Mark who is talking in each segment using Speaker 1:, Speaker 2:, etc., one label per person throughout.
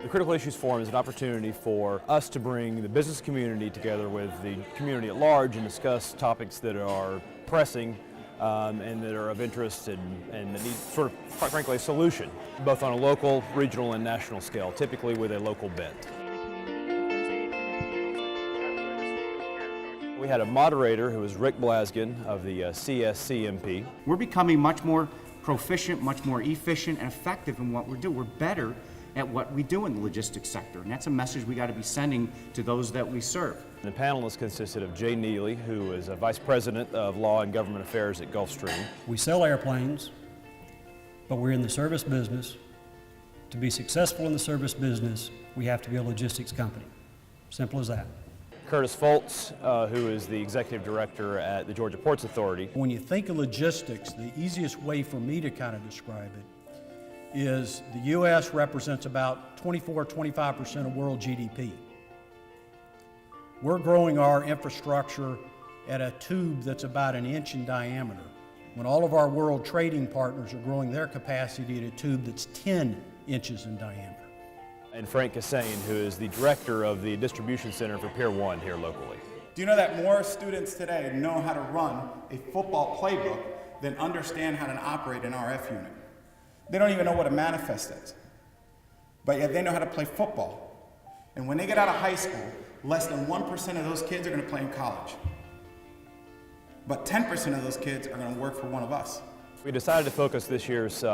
Speaker 1: The Critical Issues Forum is an opportunity for us to bring the business community together with the community at large and discuss topics that are pressing and that are of interest and that need sort of, quite frankly, a solution, both on a local, regional, and national scale, typically with a local bent. We had a moderator who was Rick Blasgen of the CSCMP.
Speaker 2: We're becoming much more proficient, much more efficient and effective in what we do. We're better at what we do in the logistics sector, and that's a message we got to be sending to those that we serve.
Speaker 1: The panelists consisted of Jay Neely, who is a Vice President of Law and Government Affairs at Gulfstream.
Speaker 3: We sell airplanes, but we're in the service business. To be successful in the service business, we have to be a logistics company. Simple as that.
Speaker 1: Curtis Foltz, who is the Executive Director at the Georgia Ports Authority.
Speaker 4: When you think of logistics, the easiest way for me to kind of describe it is the U.S. represents about 24-25% of world GDP. We're growing our infrastructure at a tube that's about an inch in diameter, when all of our world trading partners are growing their capacity at a tube that's 10 inches in diameter.
Speaker 1: And Frank Casaine, who is the Director of the Distribution Center for Pier 1 here locally.
Speaker 5: Do you know that more students today know how to run a football playbook than understand how to operate an RF unit? They don't even know what a manifest is, but yet they know how to play football. And when they get out of high school, less than 1% of those kids are going to play in college. But 10% of those kids are going to work for one of us.
Speaker 1: We decided to focus this year's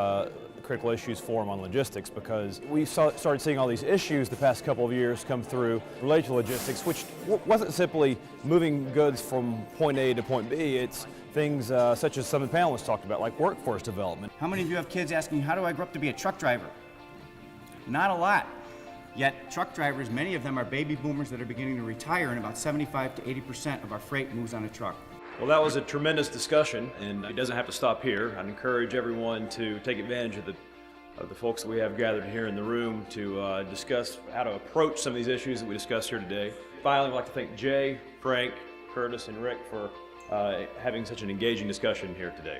Speaker 1: Critical Issues Forum on logistics because we started seeing all these issues the past couple of years come through related to logistics, which wasn't simply moving goods from point A to point B. It's things such as some of the panelists talked about, like workforce development.
Speaker 2: How many of you have kids asking, how do I grow up to be a truck driver? Not a lot. Yet truck drivers, many of them are baby boomers that are beginning to retire, and about 75 to 80% of our freight moves on a truck.
Speaker 1: Well, that was a tremendous discussion, and it doesn't have to stop here. I'd encourage everyone to take advantage of the folks that we have gathered here in the room to discuss how to approach some of these issues that we discussed here today. Finally, I'd like to thank Jay, Frank, Curtis, and Rick for having such an engaging discussion here today.